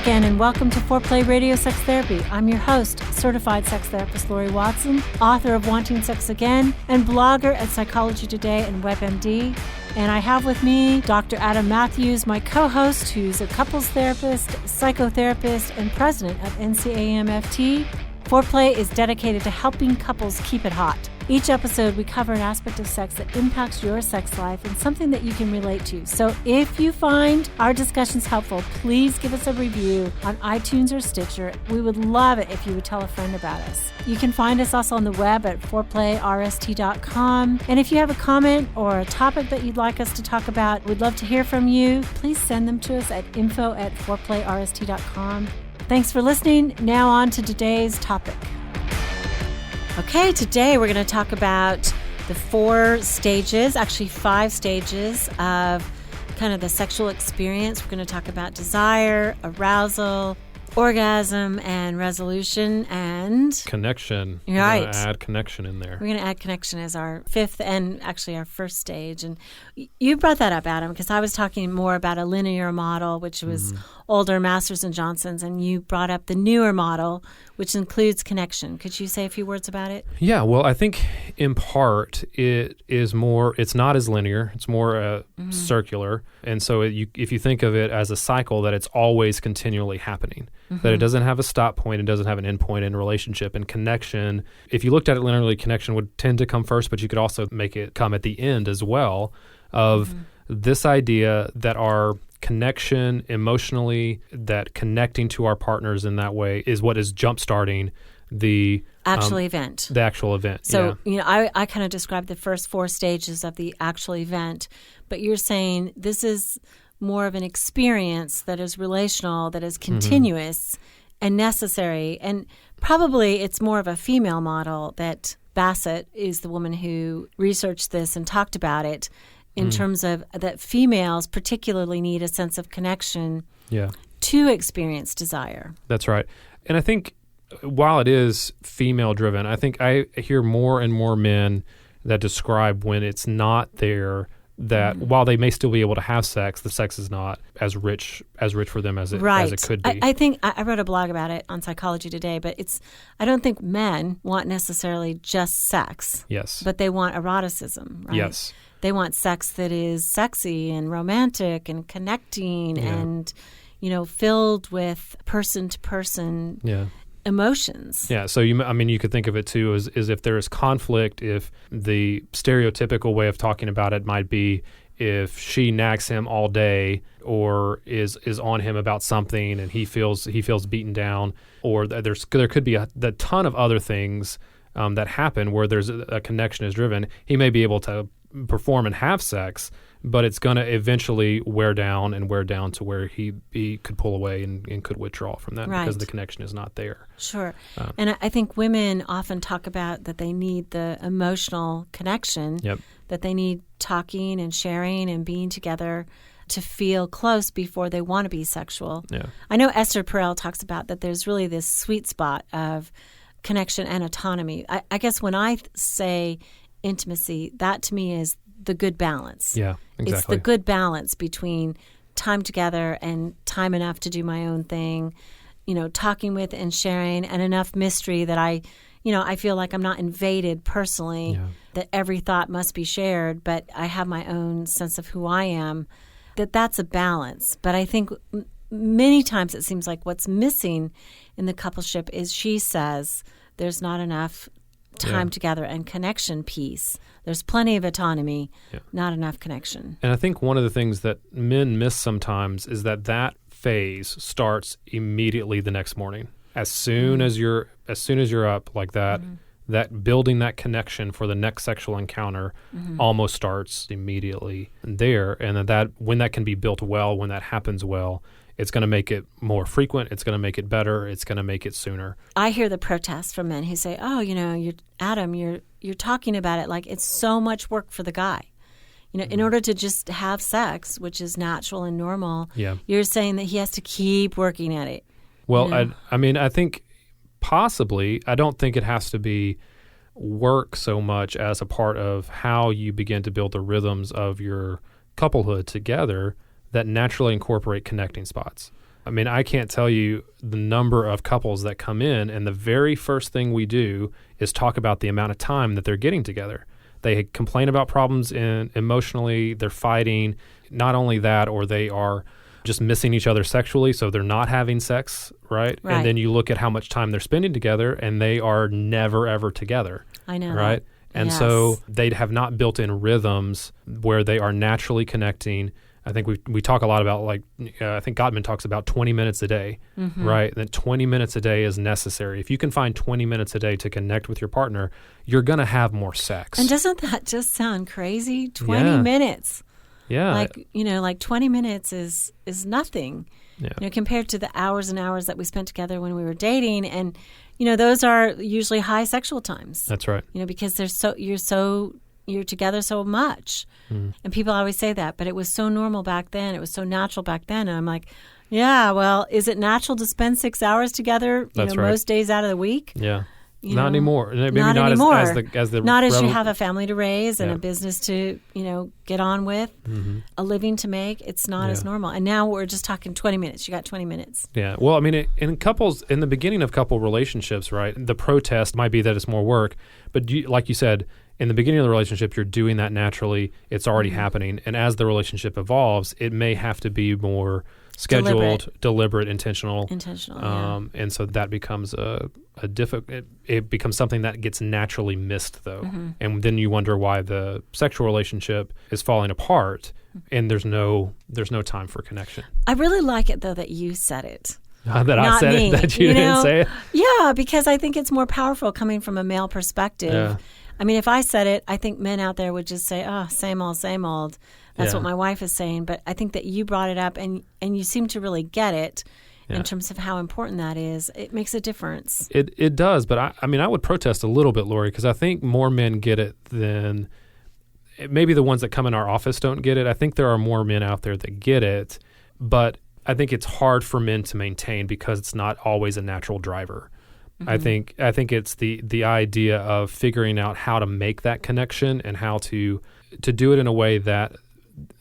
again, and welcome to Foreplay Radio Sex Therapy. I'm your host, certified sex therapist Laurie Watson, author of Wanting Sex Again, and blogger at Psychology Today and WebMD. And I have with me Dr. Adam Mathews, my co-host, who's a couples therapist, psychotherapist, and president of NCAMFT. Foreplay is dedicated to helping couples keep it hot. Each episode, we cover an aspect of sex that impacts your sex life and something that you can relate to. So if you find our discussions helpful, please give us a review on iTunes or Stitcher. We would love it if you would tell a friend about us. You can find us also on the web at foreplayrst.com. And if you have a comment or a topic that you'd like us to talk about, we'd love to hear from you. Please send them to us at info@foreplayrst.com. Thanks for listening. Now on to today's topic. Okay, today we're going to talk about the 4 stages, actually 5 stages of kind of the sexual experience. We're going to talk about desire, arousal, orgasm, and resolution, and connection. Right. We're going to add connection in there. We're going to add connection as our 5th and actually our 1st stage. And you brought that up, Adam, because I was talking more about a linear model, which was older Masters and Johnson's, and you brought up the newer model, which includes connection. Could you say a few words about it? Yeah, well, I think in part it's not as linear. It's more circular. And so if you think of it as a cycle, that it's always continually happening, that it doesn't have a stop point, it doesn't have an end point in a relationship. And connection, if you looked at it linearly, connection would tend to come first, but you could also make it come at the end as well, of this idea that our connection emotionally, that connecting to our partners in that way is what is jump-starting the actual event. The actual event. So, I kind of described the first 4 stages of the actual event, but you're saying this is more of an experience that is relational, that is continuous and necessary. And probably it's more of a female model that Bassett is the woman who researched this and talked about it, in terms of that females particularly need a sense of connection to experience desire. That's right. And I think while it is female-driven, I think I hear more and more men that describe when it's not there, that while they may still be able to have sex, the sex is not as rich for them as it could be. I think I wrote a blog about it on Psychology Today, but I don't think men want necessarily just sex. Yes. But they want eroticism, right? Yes. They want sex that is sexy and romantic and connecting and, filled with person-to-person emotions. Yeah, so you could think of it too as if there is conflict, if the stereotypical way of talking about it might be if she nags him all day or is on him about something and he feels beaten down, or there could be a ton of other things that happen where there's a connection is driven. He may be able to perform and have sex, but it's going to eventually wear down to where he could pull away and could withdraw from that because the connection is not there. Sure. And I think women often talk about that they need the emotional connection, that they need talking and sharing and being together to feel close before they want to be sexual. Yeah. I know Esther Perel talks about that there's really this sweet spot of connection and autonomy. I guess when I say intimacy, that to me is the good balance. Yeah, exactly. It's the good balance between time together and time enough to do my own thing, talking with and sharing, and enough mystery that I feel like I'm not invaded personally, that every thought must be shared, but I have my own sense of who I am, that's a balance. But I think many times it seems like what's missing in the coupleship is, she says, there's not enough time together and connection piece. There's plenty of autonomy, not enough connection. And I think one of the things that men miss sometimes is that phase starts immediately the next morning. As soon as you're up like that, that building that connection for the next sexual encounter almost starts immediately there. And that when that can be built well, when that happens well, it's going to make it more frequent. It's going to make it better. It's going to make it sooner. I hear the protests from men who say, "Oh, you're talking about it like it's so much work for the guy. In order to just have sex, which is natural and normal, you're saying that he has to keep working at it." Well, I think possibly. I don't think it has to be work so much as a part of how you begin to build the rhythms of your couplehood together that naturally incorporate connecting spots. I mean, I can't tell you the number of couples that come in, and the very first thing we do is talk about the amount of time that they're getting together. They complain about problems emotionally, they're fighting. Not only that, or they are just missing each other sexually, so they're not having sex, right? And then you look at how much time they're spending together, and they are never, ever together. I know. Right? And so they have not built in rhythms where they are naturally connecting. I think we talk a lot about, like, I think Gottman talks about 20 minutes a day, right? That 20 minutes a day is necessary. If you can find 20 minutes a day to connect with your partner, you're going to have more sex. And doesn't that just sound crazy? 20 minutes. Yeah. Like 20 minutes is nothing, compared to the hours and hours that we spent together when we were dating. And, those are usually high sexual times. That's right. Because you're together so much. And people always say that, but it was so normal back then. It was so natural back then. And I'm like, yeah, well, is it natural to spend 6 hours together, most days out of the week? Yeah. Not anymore. Maybe not anymore. As you have a family to raise and a business to, get on with, a living to make. It's not as normal. And now we're just talking 20 minutes. You got 20 minutes. Yeah. Well, I mean, in the beginning of couple relationships, right, the protest might be that it's more work. But like you said, in the beginning of the relationship, you're doing that naturally. It's already happening. And as the relationship evolves, it may have to be more scheduled, deliberate, intentional. And so that becomes it becomes something that gets naturally missed, though. And then you wonder why the sexual relationship is falling apart, and there's no time for connection. I really like it, though, that you said it. That I said it, that you didn't say it? Yeah, because I think it's more powerful coming from a male perspective. Yeah. I mean, if I said it, I think men out there would just say, oh, same old, same old. That's what my wife is saying. But I think that you brought it up, and you seem to really get it in terms of how important that is. It makes a difference. It does. But I mean, I would protest a little bit, Laurie, because I think more men get it than maybe the ones that come in our office don't get it. I think there are more men out there that get it. But I think it's hard for men to maintain because it's not always a natural driver. I think it's the idea of figuring out how to make that connection and how to do it in a way that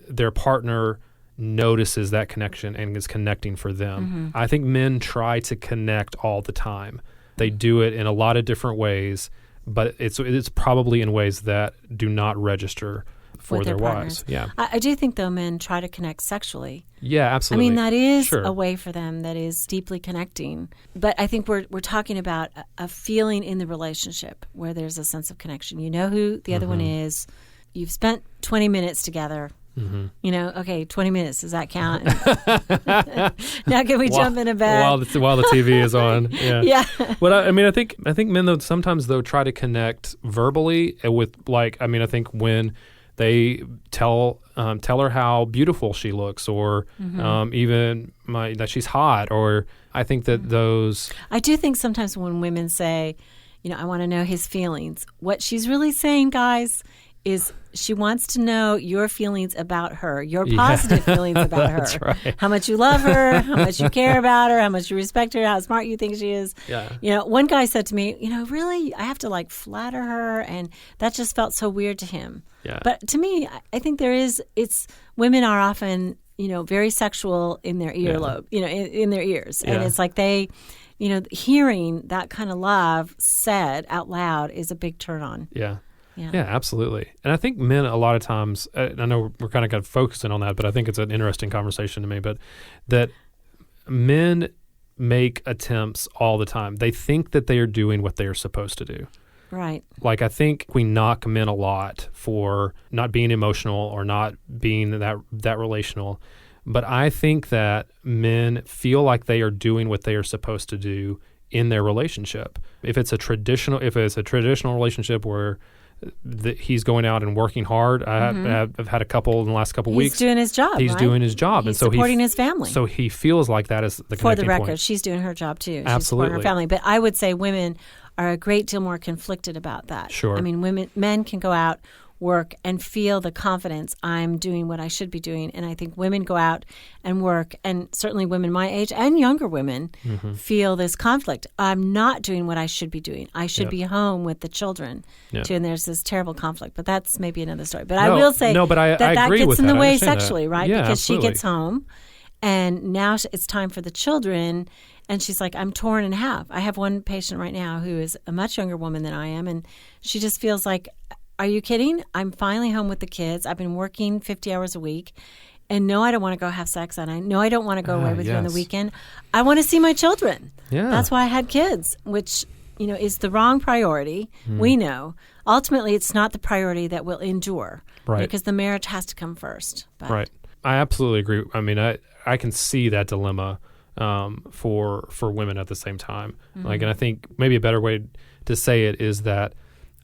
their partner notices that connection and is connecting for them. I think men try to connect all the time. They do it in a lot of different ways, but it's probably in ways that do not register for their wives. Yeah. I do think, though, men try to connect sexually. Yeah, absolutely. I mean, that is a way for them that is deeply connecting. But I think we're talking about a feeling in the relationship where there's a sense of connection. You know who the other one is. You've spent 20 minutes together. Okay, 20 minutes. Does that count? Now can we jump into bed? While the TV is on. Yeah. Yeah. But I think men, though, sometimes, though, try to connect verbally with, I think when they tell her how beautiful she looks, or even that she's hot, or I think that those... I do think sometimes when women say, I want to know his feelings, what she's really saying, guys, is she wants to know your feelings about her, your positive feelings about her. That's right. How much you love her, how much you care about her, how much you respect her, how smart you think she is. Yeah. One guy said to me, really, I have to flatter her, and that just felt so weird to him. Yeah. But to me, I think women are often, very sexual in their earlobe, in their ears. Yeah. And it's like they, hearing that kind of love said out loud is a big turn on. Yeah. Yeah, absolutely. And I think men a lot of times, I know we're kind of focusing on that, but I think it's an interesting conversation to me, but that men make attempts all the time. They think that they are doing what they are supposed to do. Right. I think we knock men a lot for not being emotional or not being that relational. But I think that men feel like they are doing what they are supposed to do in their relationship. If it's a traditional relationship where he's going out and working hard. I've had a couple in the last couple weeks. He's doing his job. He's doing his job, and so supporting his family. So he feels like that is the connecting point. For the record, point. she's doing her job too. Absolutely, she's supporting her family. But I would say women are a great deal more conflicted about that. Sure. I mean, men can go out, work, and feel the confidence, I'm doing what I should be doing. And I think women go out and work, and certainly women my age and younger women feel this conflict. I'm not doing what I should be doing. I should be home with the children too. And there's this terrible conflict. But that's maybe another story. But I will say I that agree gets with in that. the way I understand sexually, that. right? Yeah, because absolutely. she gets home And now it's time for the children. And she's like, I'm torn in half. I have one patient right now who is a much younger woman than I am. And she just feels like, are you kidding? I'm finally home with the kids. I've been working 50 hours a week. And no, I don't want to go have sex. And I know I don't want to go away with you on the weekend. I want to see my children. Yeah. That's why I had kids, which, is the wrong priority. We know. Ultimately, it's not the priority that will endure. Right. Because the marriage has to come first. But. Right. I absolutely agree. I mean, I can see that dilemma for women at the same time. And I think maybe a better way to say it is that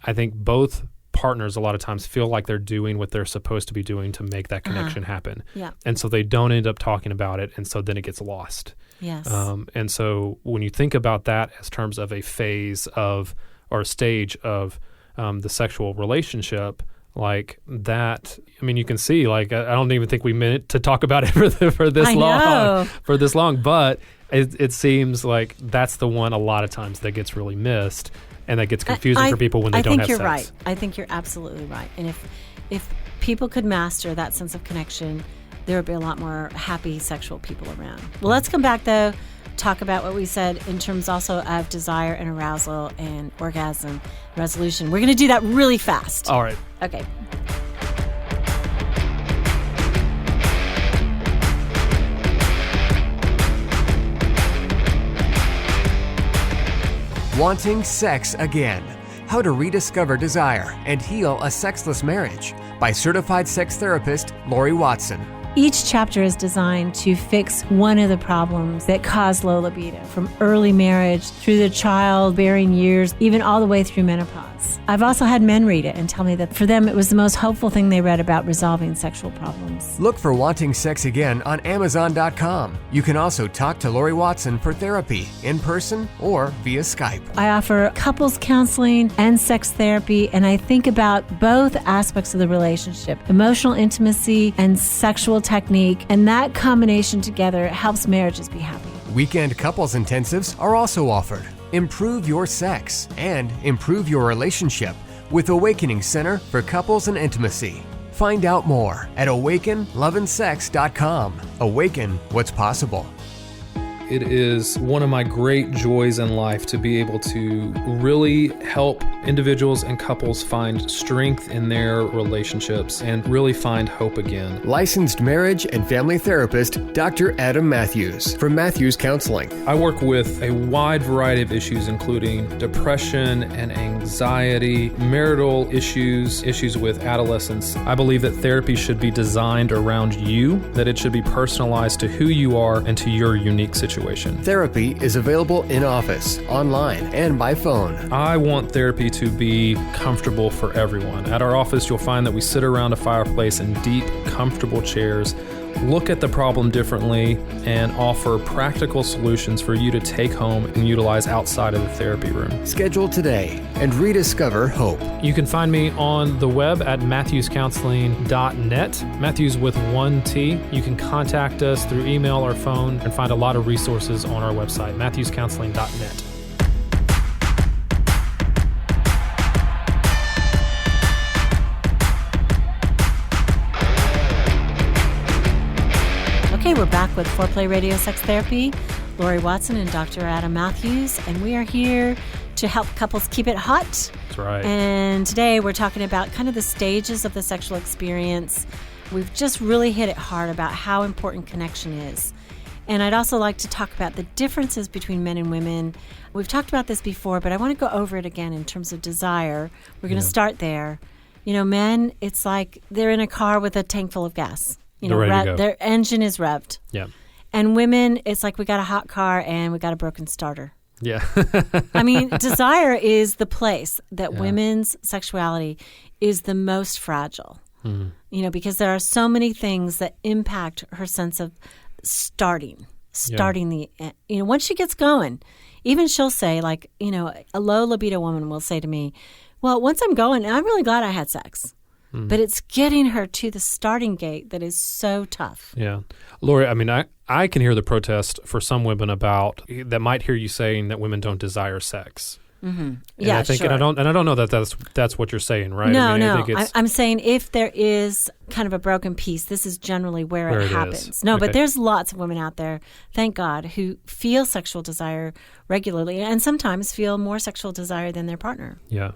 I think both partners a lot of times feel like they're doing what they're supposed to be doing to make that connection happen. Yeah. And so they don't end up talking about it, and so then it gets lost. Yes. And so when you think about that as terms of a phase of or a stage of the sexual relationship, like that, I mean, you can see, like, I don't even think we meant to talk about it for this long, but it seems like that's the one a lot of times that gets really missed and that gets confusing for people when they don't have sex. I think you're right. I think you're absolutely right. And if people could master that sense of connection, there would be a lot more happy sexual people around. Well, let's come back, though, talk about what we said in terms also of desire and arousal and orgasm resolution. We're going to do that really fast. All right. Okay. Wanting Sex Again: How to Rediscover Desire and Heal a Sexless Marriage by certified sex therapist Laurie Watson. Each chapter is designed to fix one of the problems that cause low libido, from early marriage through the childbearing years, even all the way through menopause. I've also had men read it and tell me that for them it was the most hopeful thing they read about resolving sexual problems. Look for Wanting Sex Again on Amazon.com. You can also talk to Laurie Watson for therapy in person or via Skype. I offer couples counseling and sex therapy, and I think about both aspects of the relationship, emotional intimacy and sexual technique, and that combination together helps marriages be happy. Weekend couples intensives are also offered. Improve your sex and improve your relationship with Awakening Center for Couples and Intimacy. Find out more at awakenloveandsex.com. Awaken what's possible. It is one of my great joys in life to be able to really help individuals and couples find strength in their relationships and really find hope again. Licensed marriage and family therapist Dr. Adam Mathews from Mathews Counseling. I work with a wide variety of issues, including depression and anxiety, marital issues, issues with adolescence. I believe that therapy should be designed around you, that it should be personalized to who you are and to your unique situation. Therapy is available in office, online, and by phone. I want therapy to be comfortable for everyone. At our office, you'll find that we sit around a fireplace in deep, comfortable chairs, look at the problem differently, and offer practical solutions for you to take home and utilize outside of the therapy room. Schedule today and rediscover hope. You can find me on the web at matthewscounseling.net, Matthews with one T. You can contact us through email or phone and find a lot of resources on our website, matthewscounseling.net. Okay, we're back with Foreplay Radio Sex Therapy, Laurie Watson and Dr. Adam Mathews, and we are here to help couples keep it hot. That's right. And today we're talking about kind of the stages of the sexual experience. We've just really hit it hard about how important connection is. And I'd also like to talk about the differences between men and women. We've talked about this before, but I want to go over it again in terms of desire. We're going to start there. Men, it's like they're in a car with a tank full of gas. They're ready to go. Their engine is revved. Yeah. And women, it's like we got a hot car and we got a broken starter. Yeah. I mean, desire is the place that women's sexuality is the most fragile. Mm-hmm. Because there are so many things that impact her sense of starting the, once she gets going, even she'll say, like, a low libido woman will say to me, well, once I'm going, I'm really glad I had sex. But it's getting her to the starting gate that is so tough. Yeah. Laurie, I mean, I can hear the protest for some women that might hear you saying that women don't desire sex. And Yeah, I think, sure. and I don't know that that's what you're saying, right? No, I mean, no. I think it's, I'm saying if there is kind of a broken piece, this is generally where it happens. is. No, Okay. but there's lots of women out there, thank God, who feel sexual desire regularly and sometimes feel more sexual desire than their partner. yeah.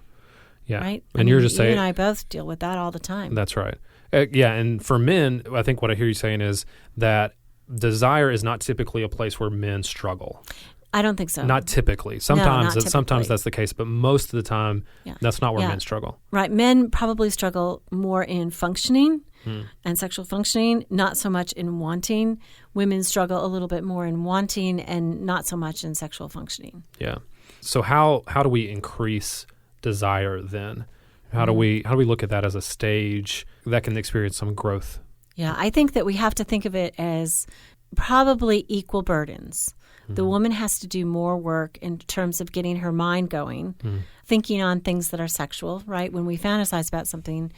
Right? And I you're mean, just you saying, and I both deal with that all the time. that's right. Yeah, and for men, I think what I hear you saying is that desire is not typically a place where men struggle. I don't think so. Not typically. not Sometimes typically. that's the case, but most of the time, that's not where Yeah. men struggle. Right. Men probably struggle more in functioning and sexual functioning, not so much in wanting. Women struggle a little bit more in wanting and not so much in sexual functioning. Yeah. So how do we increase desire then? How do we look at that as a stage that can experience some growth? Yeah, I think that we have to think of it as probably equal burdens. The woman has to do more work in terms of getting her mind going, thinking on things that are sexual, right? When we fantasize about something,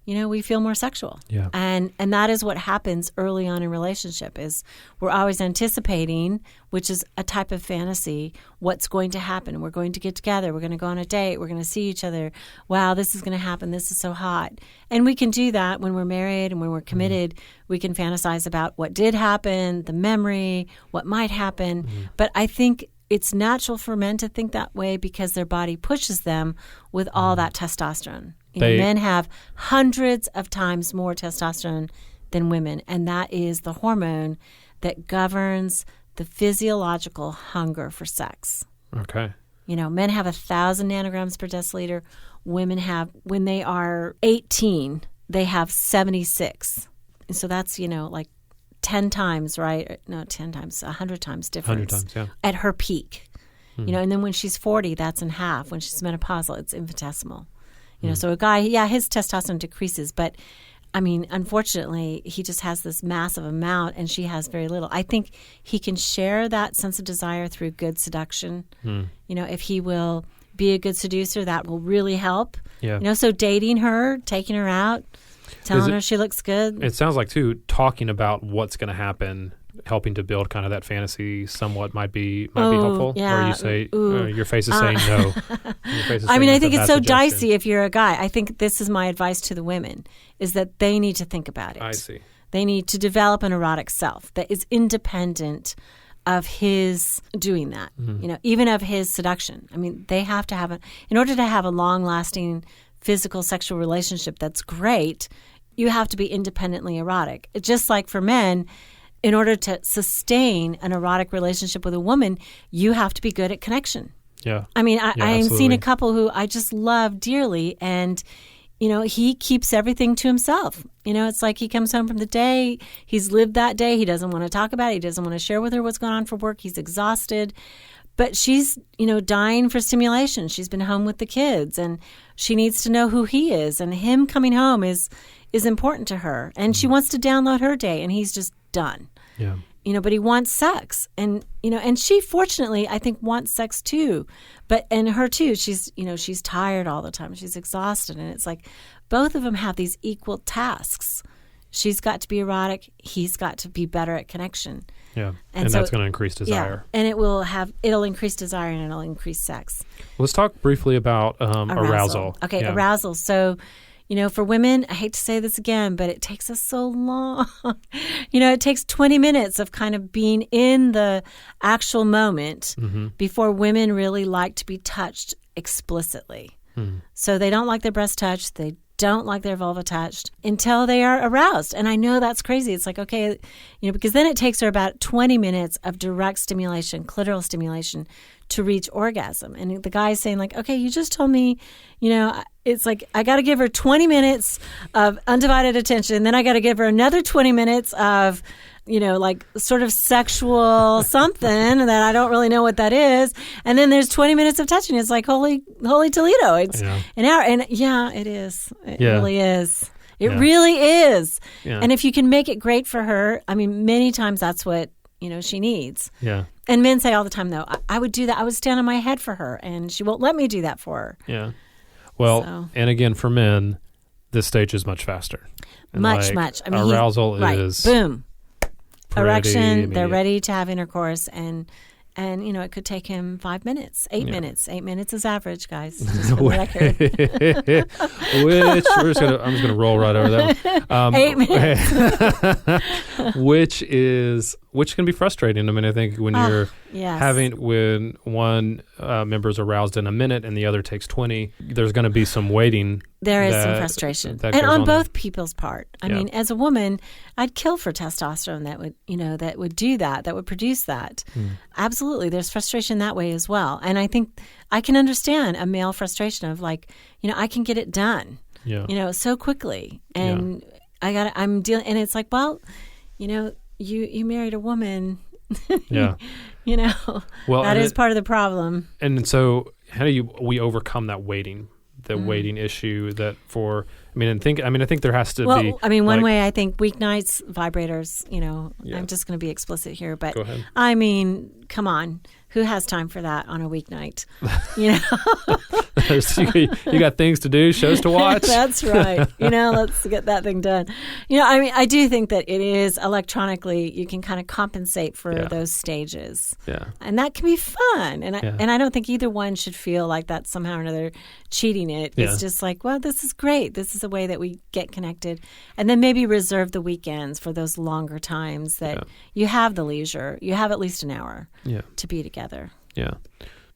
we feel more sexual. Yeah. And that is what happens early on in relationship is we're always anticipating, which is a type of fantasy, what's going to happen. We're going to get together. We're going to go on a date. We're going to see each other. Wow, this is going to happen. This is so hot. And we can do that when we're married and when we're committed. We can fantasize about what did happen, the memory, what might happen. But I think it's natural for men to think that way because their body pushes them with all that testosterone. Men have hundreds of times more testosterone than women, and that is the hormone that governs the physiological hunger for sex. Okay. Men have 1,000 nanograms per deciliter. Women have, when they are 18, they have 76. So that's, like 10 times, right? No, 10 times, 100 times difference 100 times, at her peak. And then when she's 40, that's in half. When she's menopausal, it's infinitesimal. So a guy, his testosterone decreases, but I mean, unfortunately, he just has this massive amount and she has very little. I think he can share that sense of desire through good seduction. If he will be a good seducer, that will really help. Yeah. So dating her, taking her out, telling her she looks good. It sounds like, too, talking about what's going to happen, helping to build kind of that fantasy somewhat might be helpful. Yeah. Or you say, your face is saying no. Your face is I mean, saying I think that's a it's so bad suggestion. dicey if you're a guy. I think this is my advice to the women, is that they need to think about it. I see. They need to develop an erotic self that is independent of his doing that, even of his seduction. I mean, they have to have in order to have a long-lasting physical sexual relationship that's great, you have to be independently erotic. It's just like for men, in order to sustain an erotic relationship with a woman, you have to be good at connection. Yeah. I mean, I've seen absolutely. a couple who I just love dearly, and he keeps everything to himself. It's like he comes home from the day, he's lived that day, he doesn't want to talk about it, he doesn't want to share with her what's going on for work, he's exhausted. But she's, dying for stimulation. She's been home with the kids, and she needs to know who he is, and him coming home is important to her, and she wants to download her day, and he's just done. Yeah. But he wants sex, and and she fortunately I think wants sex too, and her too. She's she's tired all the time. She's exhausted, and it's like both of them have these equal tasks. She's got to be erotic. He's got to be better at connection. Yeah, and so, that's going to increase desire. Yeah, and it'll increase desire and it'll increase sex. Let's talk briefly about arousal. Okay, Yeah. arousal. So, for women, I hate to say this again, but it takes us so long. It takes 20 minutes of kind of being in the actual moment before women really like to be touched explicitly. So they don't like their breast touched. They don't like their vulva touched until they are aroused. And I know that's crazy. It's like, okay, because then it takes her about 20 minutes of direct stimulation, clitoral stimulation, to reach orgasm. And the guy's saying like, okay, you just told me, it's like I got to give her 20 minutes of undivided attention. And then I got to give her another 20 minutes of, like sort of sexual something that I don't really know what that is. And then there's 20 minutes of touching. It's like holy Toledo. It's an hour. And it is. It really is. It really is. Yeah. And if you can make it great for her, I mean, many times that's what, she needs. Yeah. And men say all the time, though, I would do that. I would stand on my head for her, and she won't let me do that for her. Yeah. Well, and again, for men, this stage is much faster. And much. I mean, arousal right, is boom. pretty Erection, immediate. they're ready to have intercourse, and And, it could take him 5 minutes, 8 minutes. 8 minutes is average, guys. Just for the record. I'm just gonna roll right over that one. 8 minutes. which can be frustrating. I mean, I think when you're when one member is aroused in a minute and the other takes 20, there's going to be some waiting. There is some frustration, and on both people's part. I mean, as a woman, I'd kill for testosterone that would do that, that would produce that. Absolutely, there's frustration that way as well, and I think I can understand a male frustration of I can get it done, so quickly, and I'm dealing, and it's like, well, you married a woman, well, that is part of the problem. And so, how do we overcome that waiting? The waiting issue I think there has to be. One way I think weeknights, vibrators, I'm just going to be explicit here, but go ahead. I mean, come on. Who has time for that on a weeknight? You got things to do, shows to watch. That's right. Let's get that thing done. I do think that it is electronically, you can kind of compensate for those stages. Yeah. And that can be fun. And I don't think either one should feel like that's somehow or another cheating it. Yeah. It's just like, well, this is great. This is a way that we get connected. And then maybe reserve the weekends for those longer times that you have the leisure. You have at least an hour to be together. Yeah.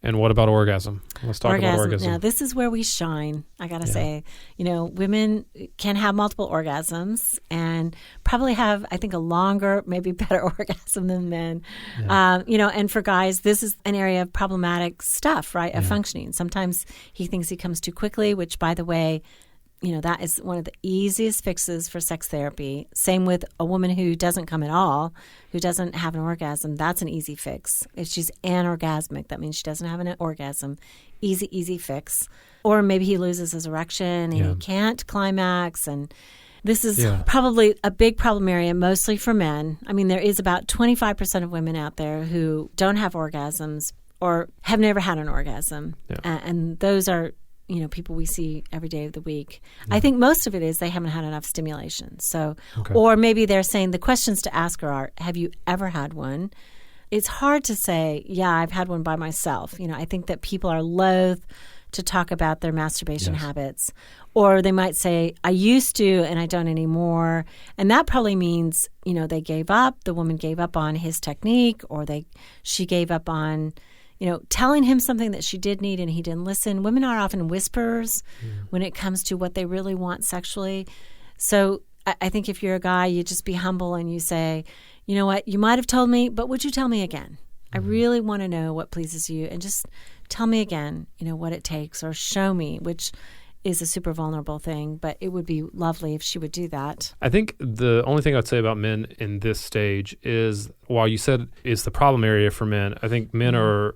And what about orgasm? Let's talk about orgasm. Now, this is where we shine, I got to say. Women can have multiple orgasms and probably have, I think, a longer, maybe better orgasm than men. Yeah. And for guys, this is an area of problematic stuff, right, of functioning. Sometimes he thinks he comes too quickly, which, by the way, that is one of the easiest fixes for sex therapy. Same with a woman who doesn't come at all, who doesn't have an orgasm. That's an easy fix. If she's anorgasmic, that means she doesn't have an orgasm. Easy fix. Or maybe he loses his erection and he can't climax. And this is probably a big problem area, mostly for men. I mean, there is about 25% of women out there who don't have orgasms or have never had an orgasm. Yeah. And those are people we see every day of the week. I think most of it is they haven't had enough stimulation. So, or maybe they're saying the questions to ask are, have you ever had one? It's hard to say, I've had one by myself. I think that people are loath to talk about their masturbation habits. Or they might say, I used to and I don't anymore. And that probably means, they gave up. The woman gave up on his technique, or she gave up on telling him something that she did need and he didn't listen. Women are often whisperers when it comes to what they really want sexually. So I think if you're a guy, you just be humble and you say, you know what, you might have told me, but would you tell me again? I really want to know what pleases you, and just tell me again, what it takes, or show me, which is a super vulnerable thing, but it would be lovely if she would do that. I think the only thing I'd say about men in this stage is, while you said it's the problem area for men, I think men do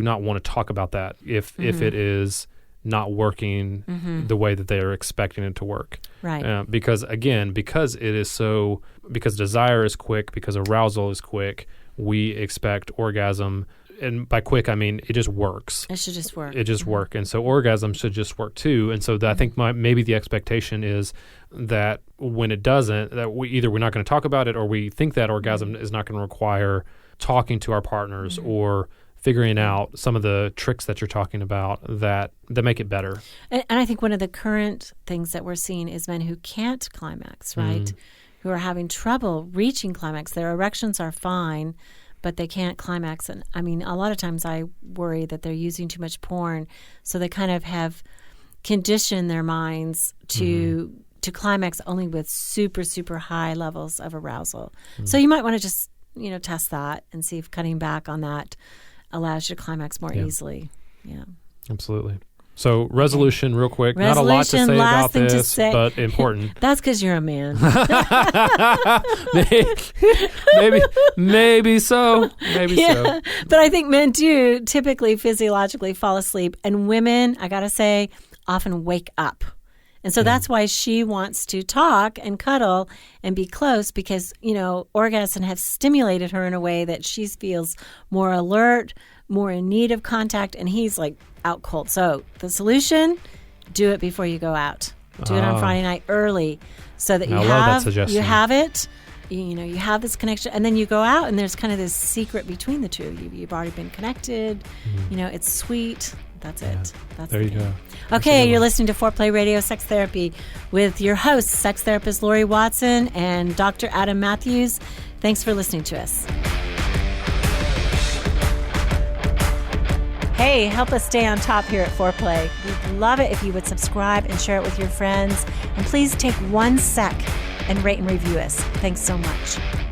not want to talk about that if it is not working the way that they are expecting it to work. Right. Because desire is quick, because arousal is quick, we expect orgasm. And by quick, I mean it just works. It should just work. It just work. And so orgasm should just work too. And so I think maybe the expectation is that when it doesn't, that we're not going to talk about it, or we think that orgasm is not going to require talking to our partners or figuring out some of the tricks that you're talking about that make it better. And I think one of the current things that we're seeing is men who can't climax, right? Who are having trouble reaching climax. Their erections are fine, but they can't climax. And I mean, a lot of times I worry that they're using too much porn, so they kind of have conditioned their minds to climax only with super, super high levels of arousal. So you might want to just, test that and see if cutting back on that allows you to climax more easily. Yeah. Absolutely. So resolution, real quick. Not a lot to say about this, but important. That's because you're a man. maybe so. So. But I think men do typically physiologically fall asleep, and women, I got to say, often wake up. And so that's why she wants to talk and cuddle and be close, because, orgasm have stimulated her in a way that she feels more alert, more in need of contact, and he's like out cold. So the solution, do it before you go out. Do it on Friday night early, so that you have it you have this connection, and then you go out and there's kind of this secret between the two. You've already been connected. It's sweet. That's it. That's there you go. Okay, you're listening to Foreplay Radio Sex Therapy with your hosts, sex therapist Laurie Watson and Dr. Adam Mathews. Thanks for listening to us. Hey, help us stay on top here at Foreplay. We'd love it if you would subscribe and share it with your friends. And please take 1 sec and rate and review us. Thanks so much.